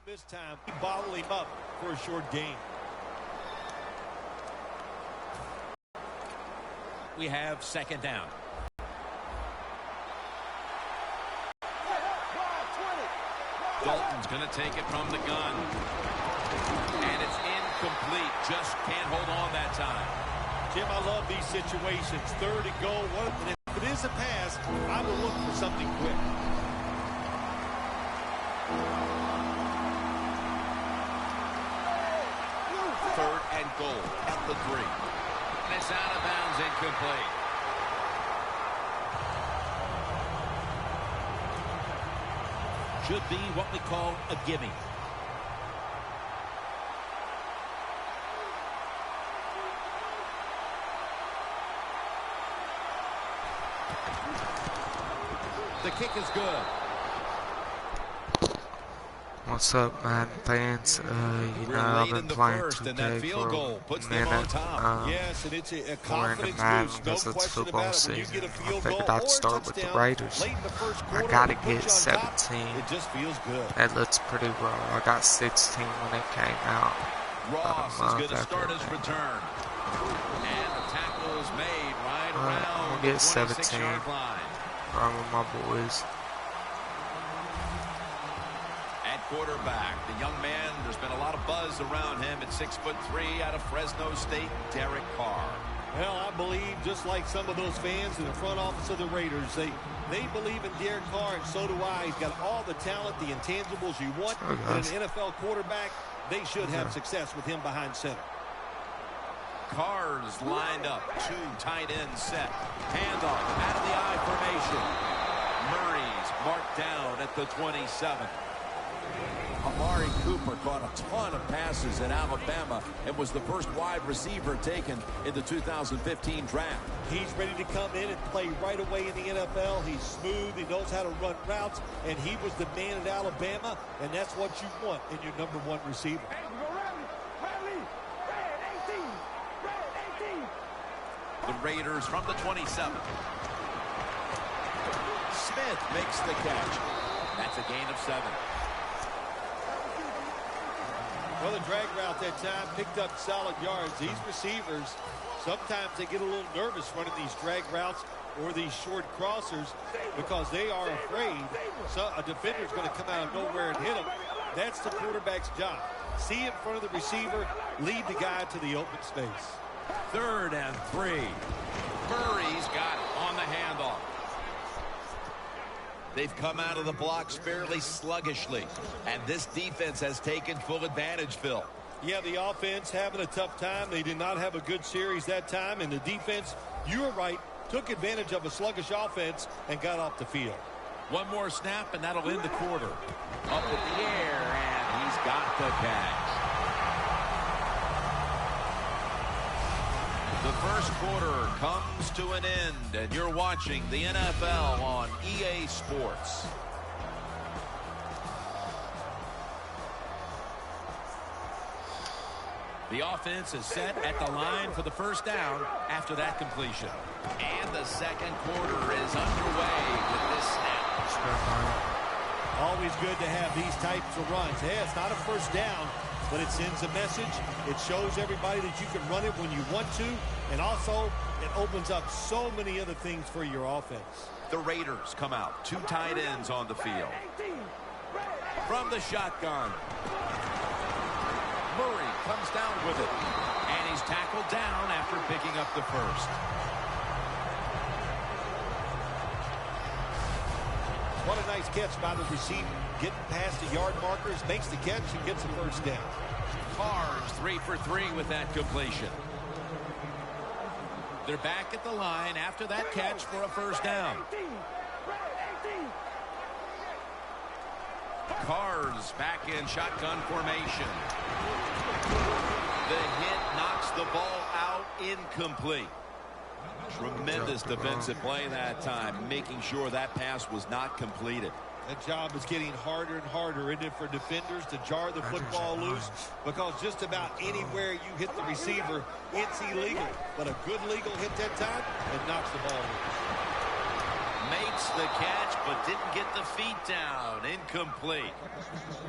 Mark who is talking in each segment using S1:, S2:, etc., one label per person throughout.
S1: this time, he bottled him up for a short gain.
S2: We have second down. Dalton's going to take it from the gun. And it's incomplete. Just can't hold on that time.
S1: Jim, I love these situations. Third and goal. And if it is a pass, I will look for something quick.
S2: Third and goal at the 3. And it's out of bounds, incomplete. Should be what we call a gimme.
S1: The kick is good.
S3: What's up, Madden fans? You know, I've been playing 2K for a minute. We're in the Madden because it's football season. I figured I'd start with the Raiders. I gotta get 17. That looks pretty raw. I got 16 when it came out.
S2: Ross is going to start his return. And the tackle is made right around
S3: the
S2: the 26-yard line.
S3: I'm with my boys.
S2: Quarterback, the young man, there's been a lot of buzz around him at 6'3" out of Fresno State, Derek Carr.
S1: Well, I believe just like some of those fans in the front office of the Raiders, they believe in Derek Carr, and so do I. He's got all the talent, the intangibles you want in an NFL quarterback. They should have success with him behind center.
S2: Carr's lined up, 2 tight ends set. Handoff out of the I formation. Murray's marked down at the 27. Amari Cooper caught a ton of passes in Alabama and was the first wide receiver taken in the 2015 draft.
S1: He's ready to come in and play right away in the NFL. He's smooth. He knows how to run routes, and he was the man at Alabama, and that's what you want in your number 1 receiver.
S2: The Raiders from the 27. Smith makes the catch. That's a gain of 7.
S1: Well, the drag route that time picked up solid yards. These receivers, sometimes they get a little nervous running these drag routes or these short crossers because they are afraid a defender's going to come out of nowhere and hit them. That's the quarterback's job. See in front of the receiver, lead the guy to the open space.
S2: 3rd and 3. Murray's got it on the handoff. They've come out of the blocks fairly sluggishly, and this defense has taken full advantage, Phil.
S1: Yeah, the offense having a tough time. They did not have a good series that time, and the defense, you were right, took advantage of a sluggish offense and got off the field.
S2: One more snap, and that'll end the quarter. Up in the air, and he's got the catch. The first quarter comes to an end, and you're watching the NFL on EA Sports. The offense is set at the line for the first down after that completion. And the second quarter is underway with this snap.
S1: Always good to have these types of runs. Hey, it's not a first down, but it sends a message. It shows everybody that you can run it when you want to, and also it opens up so many other things for your offense.
S2: The Raiders come out, 2 tight ends on the field. From the shotgun, Murray comes down with it, and he's tackled down after picking up the first.
S1: What a nice catch by the receiver. Getting past the yard markers, makes the catch, and gets a first down.
S2: Carr's 3 for 3 with that completion. They're back at the line after that catch for a first down. Carr's back in shotgun formation. The hit knocks the ball out, incomplete. Tremendous defensive play that time, making sure that pass was not completed.
S1: That job is getting harder and harder, isn't it, for defenders to jar the football loose? Because just about anywhere you hit the receiver, it's illegal. But a good legal hit that time, it knocks the ball loose.
S2: Makes the catch, but didn't get the feet down. Incomplete.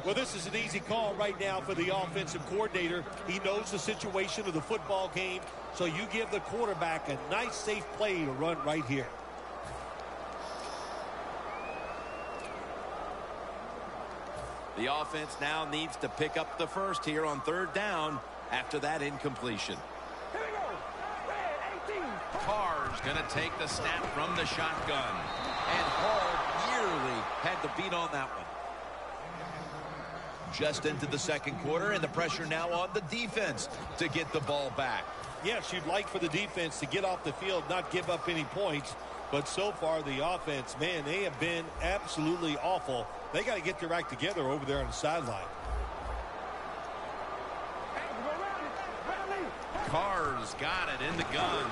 S1: Well, this is an easy call right now for the offensive coordinator. He knows the situation of the football game, so you give the quarterback a nice, safe play to run right here.
S2: The offense now needs to pick up the first here on 3rd down after that incompletion. Carr's going to take the snap from the shotgun. And Hall nearly had the beat on that one. Just into the 2nd quarter, and the pressure now on the defense to get the ball back.
S1: Yes, you'd like for the defense to get off the field, not give up any points. But so far, the offense, man, they have been absolutely awful. They got to get their act together over there on the sideline.
S2: Carr's got it in the gun.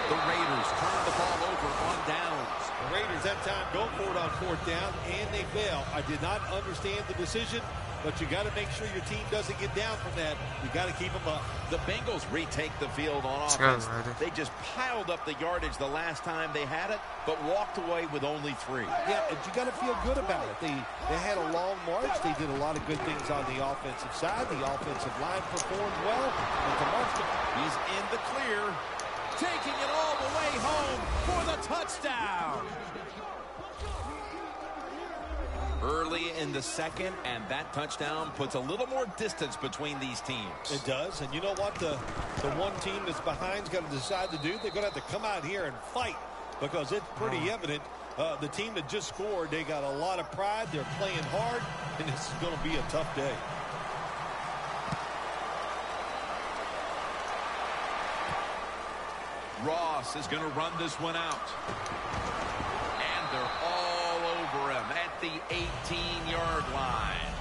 S2: The Raiders turn the ball over on downs.
S1: The Raiders that time go for it on 4th down, and they fail. I did not understand the decision, but you got to make sure your team doesn't get down from that. You got to keep them up.
S2: The Bengals retake the field on offense. They just piled up the yardage the last time they had it, but walked away with only 3.
S1: Yeah, and you got to feel good about it. They had a long march. They did a lot of good things on the offensive side. The offensive line performed well.
S2: He's in the clear, taking it all the way home for the touchdown. Early in the 2nd, and that touchdown puts a little more distance between these teams.
S1: It does, and you know what? The one team that's behind's got to decide to do. They're going to have to come out here and fight, because it's pretty evident. The team that just scored, they got a lot of pride. They're playing hard, and this is going to be a tough day.
S2: Ross is going to run this one out. And they're all over him at the 18-yard line.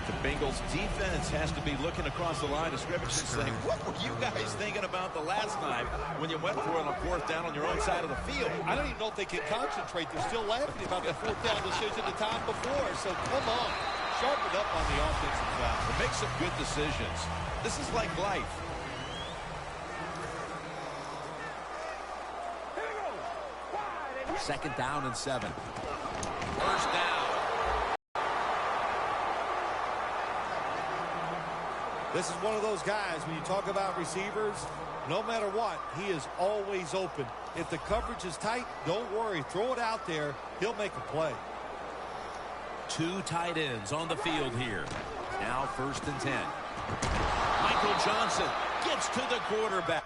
S2: The Bengals defense has to be looking across the line of scrimmage and saying, what were you guys thinking about the last time when you went for it on 4th down on your own side of the field?
S1: I don't even know if they can concentrate. They're still laughing about the 4th down decision the time before. So come on. Sharpen up on the offensive side.
S2: To make some good decisions. This is like life. Second down and 7. First down.
S1: This is one of those guys, when you talk about receivers, no matter what, he is always open. If the coverage is tight, don't worry. Throw it out there. He'll make a play.
S2: 2 tight ends on the field here. Now 1st and 10. Michael Johnson gets to the quarterback.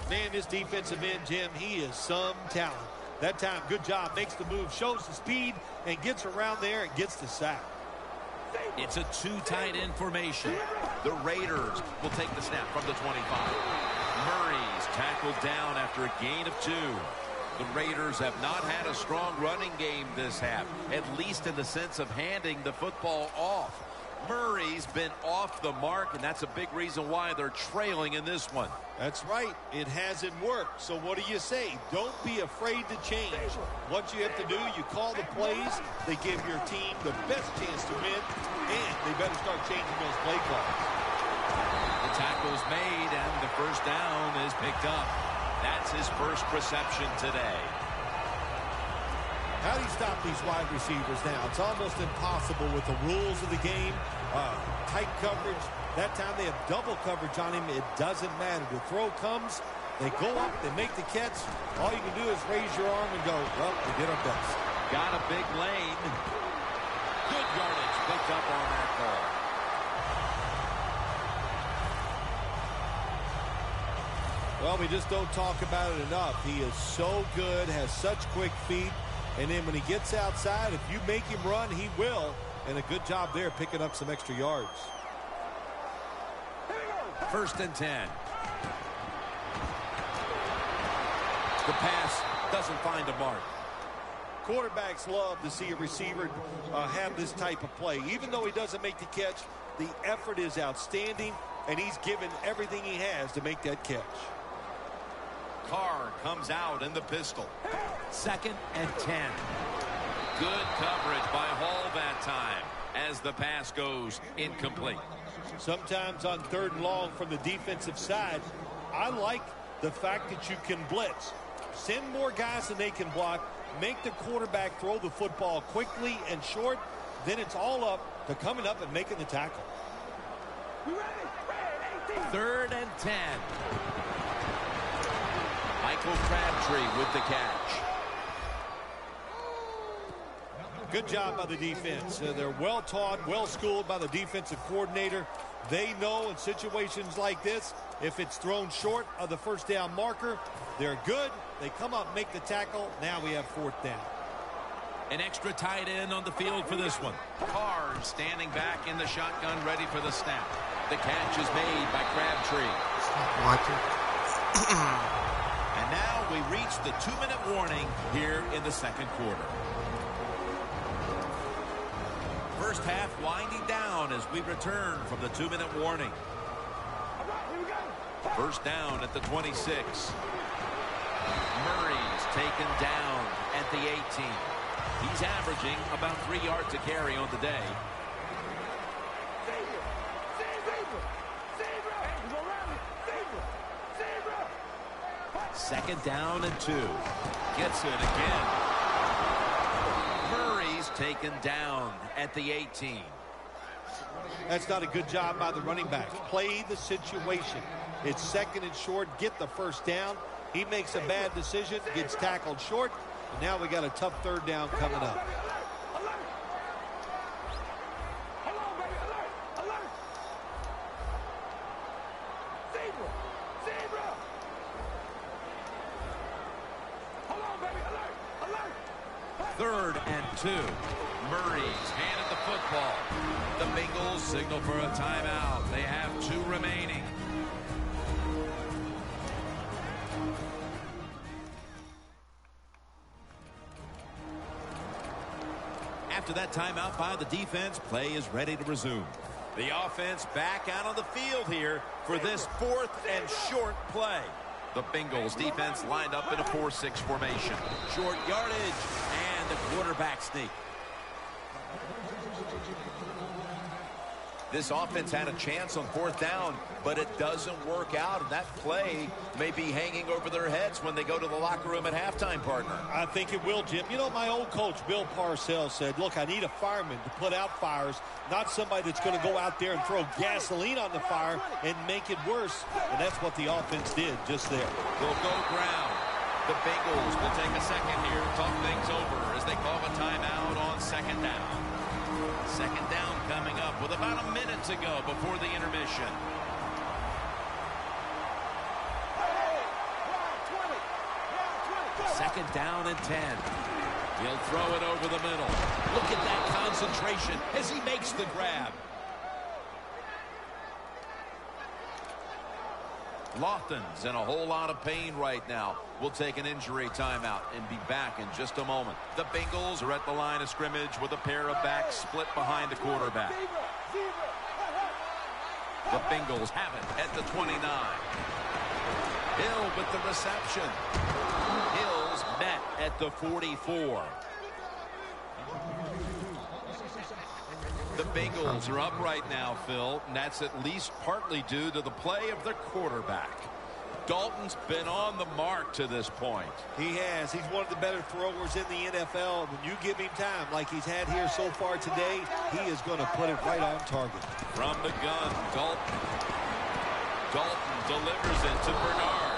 S1: Man, this defensive end, Jim, he is some talent. That time, good job, makes the move, shows the speed, and gets around there and gets the sack.
S2: It's a 2 tight end formation. The Raiders will take the snap from the 25. Murray's tackled down after a gain of 2. The Raiders have not had a strong running game this half, at least in the sense of handing the football off. Murray's been off the mark, and that's a big reason why they're trailing in this one.
S1: That's right. It hasn't worked. So what do you say? Don't be afraid to change. What you have to do, you call the plays. They give your team the best chance to win, and they better start changing those play calls.
S2: The tackle's made, and the first down is picked up. That's his first reception today.
S1: How do you stop these wide receivers now? It's almost impossible with the rules of the game. Tight coverage. That time they have double coverage on him. It doesn't matter. The throw comes, They go up, they make the catch. All you can do is raise your arm and go, well, we did our best.
S2: Got a big lane. Good yardage picked up on that ball.
S1: Well, we just don't talk about it enough. He is so good, has such quick feet. And then when he gets outside, if you make him run, he will. And a good job there picking up some extra yards.
S2: 1st and 10. The pass doesn't find a mark.
S1: Quarterbacks love to see a receiver have this type of play. Even though he doesn't make the catch, the effort is outstanding, and he's given everything he has to make that catch.
S2: Carr comes out in the pistol. 2nd and 10. Good coverage by Hall that time as the pass goes incomplete.
S1: Sometimes on 3rd and long from the defensive side, I like the fact that you can blitz. Send more guys than they can block. Make the quarterback throw the football quickly and short. Then it's all up to coming up and making the tackle.
S2: 3rd and 10. Michael Crabtree with the catch.
S1: Good job by the defense. They're well taught, well schooled by the defensive coordinator. They know in situations like this, if it's thrown short of the 1st down marker, they're good. They come up, make the tackle. Now we have 4th down.
S2: An extra tight end on the field for this one. Carr standing back in the shotgun, ready for the snap. The catch is made by Crabtree. And now we reach the 2-minute warning here in the 2nd quarter. First half winding down as we return from the 2-minute warning. 1st down at the 26. Murray's taken down at the 18. He's averaging about 3 yards a carry on the day. 2nd down and 2. Gets it again. Murray's taken down at the 18.
S1: That's not a good job by the running back. Play the situation. It's 2nd and short. Get the 1st down. He makes a bad decision, gets tackled short, and now we got a tough 3rd down coming up.
S2: Third and 2. Murray's handed the football. The Bengals signal for a timeout. They have 2 remaining. After that timeout by the defense, play is ready to resume. The offense back out on the field here for this 4th and short play. The Bengals defense lined up in a 4-6 formation. Short yardage and the quarterback sneak. This offense had a chance on 4th down, but it doesn't work out. And that play may be hanging over their heads when they go to the locker room at halftime, partner.
S1: I think it will, Jim. You know, my old coach, Bill Parcells, said, look, I need a fireman to put out fires, not somebody that's going to go out there and throw gasoline on the fire and make it worse. And that's what the offense did just there.
S2: They'll go ground. The Bengals will take a second here to talk things over as they call a timeout on 2nd down. 2nd down coming up with about a minute to go before the intermission. Second down and 10. He'll throw it over the middle. Look at that concentration as he makes the grab. Lawton's in a whole lot of pain right now. We'll take an injury timeout and be back in just a moment. The Bengals are at the line of scrimmage with a pair of backs split behind the quarterback. The Bengals have it at the 29. Hill with the reception. Hill's met at the 44. The Bengals are up right now, Phil, and that's at least partly due to the play of the quarterback. Dalton's been on the mark to this point.
S1: He has. He's one of the better throwers in the NFL. When you give him time like he's had here so far today, he is going to put it right on target.
S2: From the gun, Dalton. Dalton delivers it to Bernard.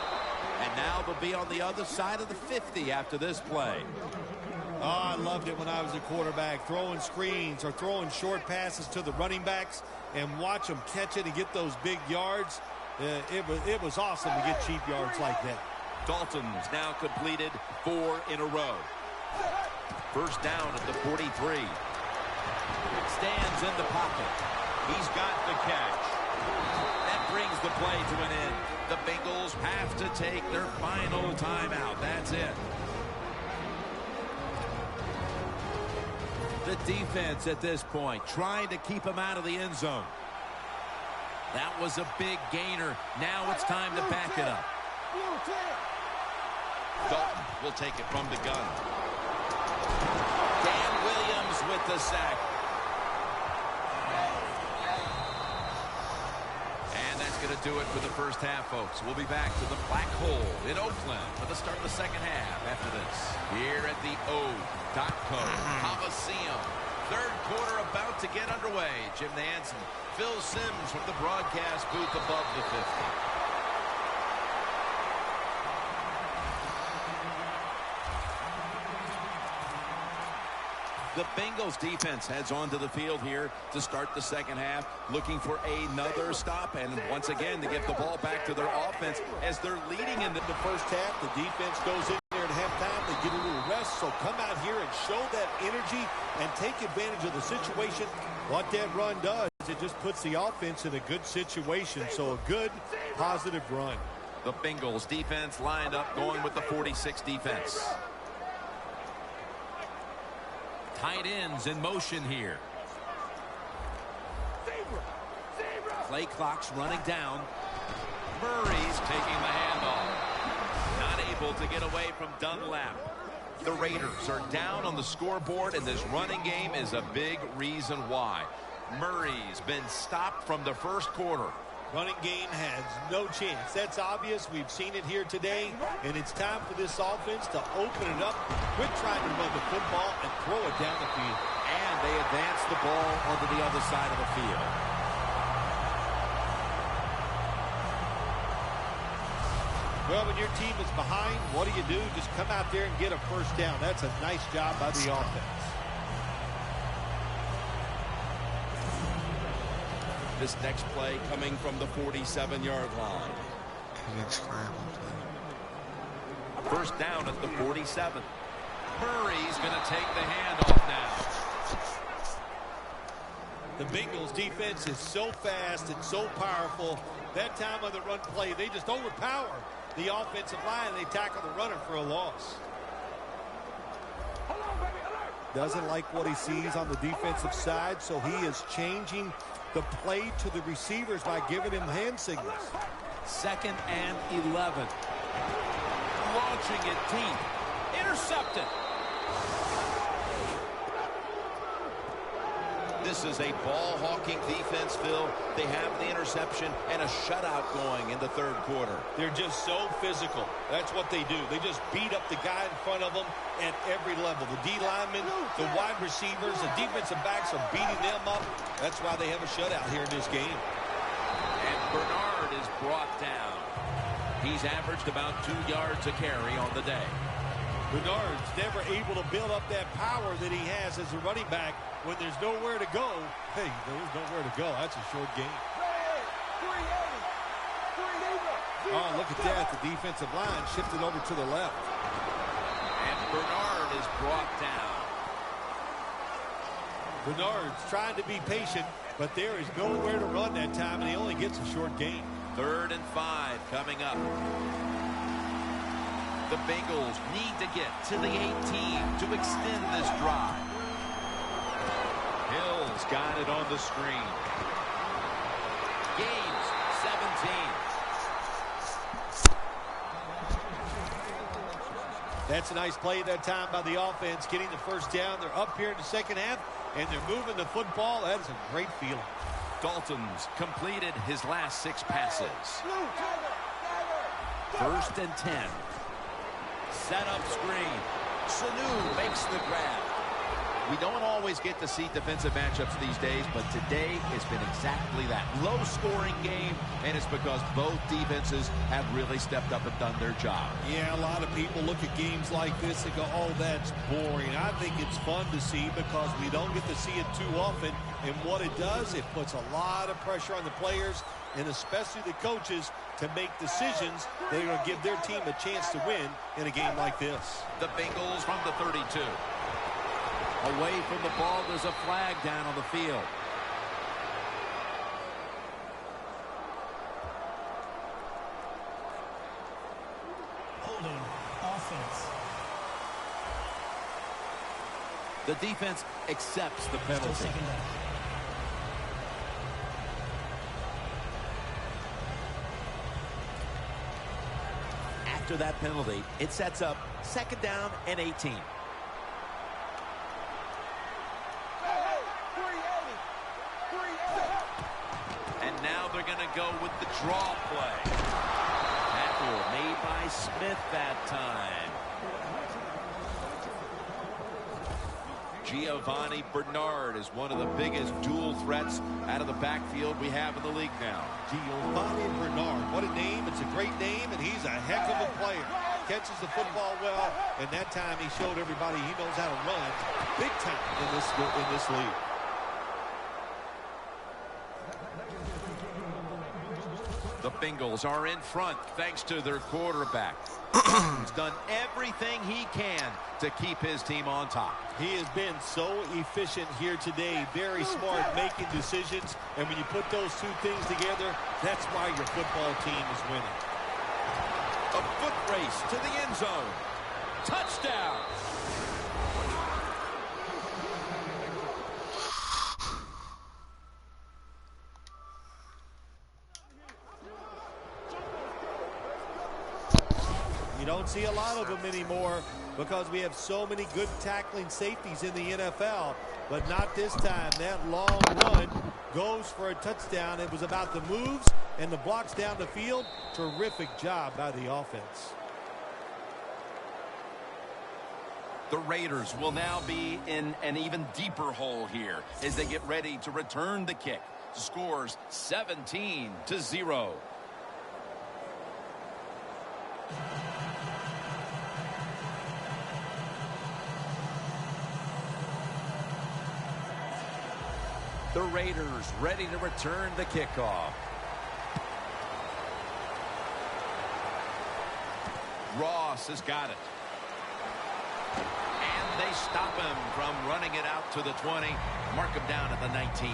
S2: And now they'll be on the other side of the 50 after this play.
S1: Oh, I loved it when I was a quarterback, throwing screens or throwing short passes to the running backs and watch them catch it and get those big yards. It was awesome to get cheap yards like that.
S2: Dalton's now completed 4 in a row. First down at the 43. Stands in the pocket. He's got the catch. That brings the play to an end. The Bengals have to take their final timeout. That's it. The defense at this point trying to keep him out of the end zone. That was a big gainer. Now it's time to back it up. Dalton will take it from the gun. Dan Williams with the sack. And that's going to do it for the first half, folks. We'll be back to the Black Hole in Oakland for the start of the second half after this. Here at the O.co Coliseum. Third quarter about to get underway. Jim Nance and Phil Simms from the broadcast booth above the 50. The Bengals defense heads onto the field here to start the second half, looking for another stop and once again to get the ball back to their offense as they're leading in the first half. The defense goes in there at halftime. They get a little rest, so come out here and show that energy and take advantage of the situation. What that run does, it just puts the offense in a good situation, so a good, positive run. The Bengals defense lined up going with the 46 defense. Tight ends in motion here. Play clock's running down. Murray's taking the handoff. Not able to get away from Dunlap. The Raiders are down on the scoreboard, and this running game is a big reason why. Murray's been stopped from the first quarter. Running game has no chance. That's obvious. We've seen it here today, and it's time for this offense to open it up, quit trying to run the football, and throw it down the field. And they advance the ball onto the other side of the field. Well, when your team is behind, what do? Just come out there and get a first down. That's a nice job by the offense. This next play coming from the 47-yard line. First down at the 47. Murray's going to take the handoff now. The Bengals defense is so fast and so powerful. That time on the run play, they just overpower the offensive line. They tackle the runner for a loss. Doesn't like what he sees on the defensive side, so he is changing the play to the receivers by giving him hand signals. 2nd and 11. Launching it deep. Intercepted. This is a ball-hawking defense, Phil. They have the interception and a shutout going in the third quarter. They're just so physical. That's what they do. They just beat up the guy in front of them at every level. The D linemen, the wide receivers, the defensive backs are beating them up. That's why they have a shutout here in this game. And Bernard is brought down. He's averaged about 2 yards a carry on the day. Bernard's never able to build up that power that he has as a running back when there's nowhere to go. Hey, there's nowhere to go. That's a short game. Oh, look at that. The defensive line shifted over to the left. And Bernard is brought down. Bernard's trying to be patient, but there is nowhere to run that time, and he only gets a short gain. 3rd and 5 coming up. The Bengals need to get to the 18 to extend this drive. Hill's got it on the screen. Gains 17. That's a nice play that time by the offense, getting the first down. They're up here in the second half, and they're moving the football. That is a great feeling. Dalton's completed his last 6 passes. 1st and 10. Set up screen. Sanu makes the grab. We don't always get to see defensive matchups these days, but today it's been exactly that. Low-scoring game, and it's because both defenses have really stepped up and done their job.
S1: Yeah, a lot of people look at games like this and go, oh, that's boring. I think it's fun to see because we don't get to see it too often. And what it does, it puts a lot of pressure on the players and especially the coaches to make decisions that are going to give their team a chance to win in a game like this.
S2: The Bengals from the 32. Away from the ball, there's a flag down on the field.
S4: Holding offense.
S2: The defense accepts the penalty. After that penalty, it sets up 2nd down and 18. And now they're going to go with the draw play. Tackle made by Smith that time. Giovanni Bernard is one of the biggest dual threats out of the backfield we have in the league now.
S1: Giovanni Bernard, what a name. It's a great name, and he's a heck of a player. Catches the football well, and that time he showed everybody he knows how to run big time in this league.
S2: The Bengals are in front thanks to their quarterback. He's done everything he can to keep his team on top.
S1: He has been so efficient here today. Very smart making decisions. And when you put those two things together, that's why your football team is winning.
S2: A foot race to the end zone. Touchdown.
S1: You don't see a lot of them anymore because we have so many good tackling safeties in the NFL, but not this time. That long run goes for a touchdown. It was about the moves and the blocks down the field. Terrific job by the offense.
S2: The Raiders will now be in an even deeper hole here as they get ready to return the kick. Scores 17-0. The Raiders ready to return the kickoff. Ross has got it. And they stop him from running it out to the 20. Mark him down at the 19.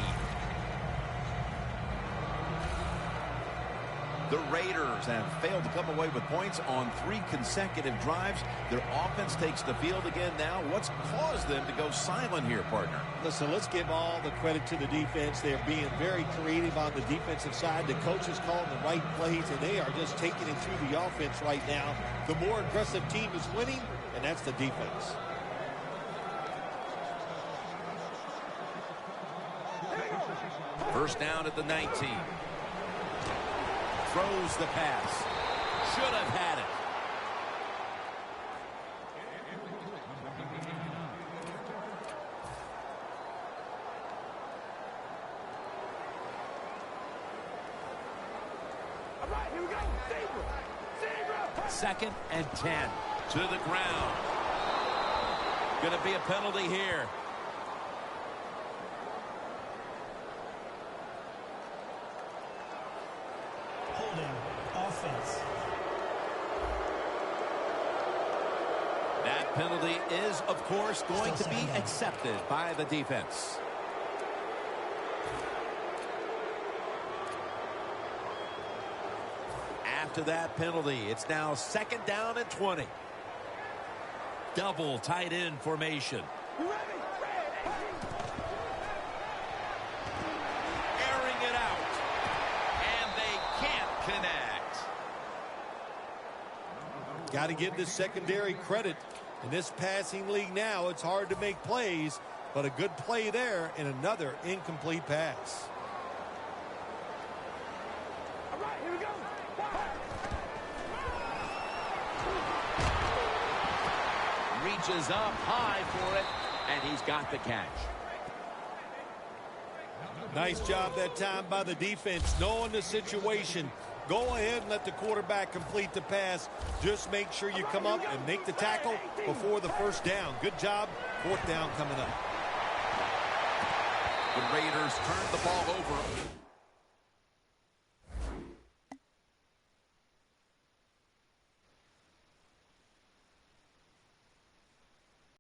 S2: The Raiders have failed to come away with points on 3 consecutive drives. Their offense takes the field again now. What's caused them to go silent here, partner?
S1: Listen, let's give all the credit to the defense. They're being very creative on the defensive side. The coach is calling the right plays, and they are just taking it through the offense right now. The more aggressive team is winning, and that's the defense.
S2: First down at the 19. Throws the pass. Should have had it.
S4: All right, here we go. Zebra.
S2: 2nd and 10. To the ground. Going to be a penalty here.
S4: Offense.
S2: That penalty is, of course, going to be accepted by the defense. After that penalty, it's now 2nd down and 20. Double tight end formation. Airing it out. And they can't connect.
S1: Got to give this secondary credit. In this passing league now, it's hard to make plays, but a good play there and another incomplete pass.
S4: All right, here we go.
S2: Reaches up high for it, And he's got the catch.
S1: Nice job that time by the defense, knowing the situation. Go ahead and let the quarterback complete the pass. Just make sure you come up and make the tackle before the first down. Good job. Fourth down coming up.
S2: The Raiders turn the ball over.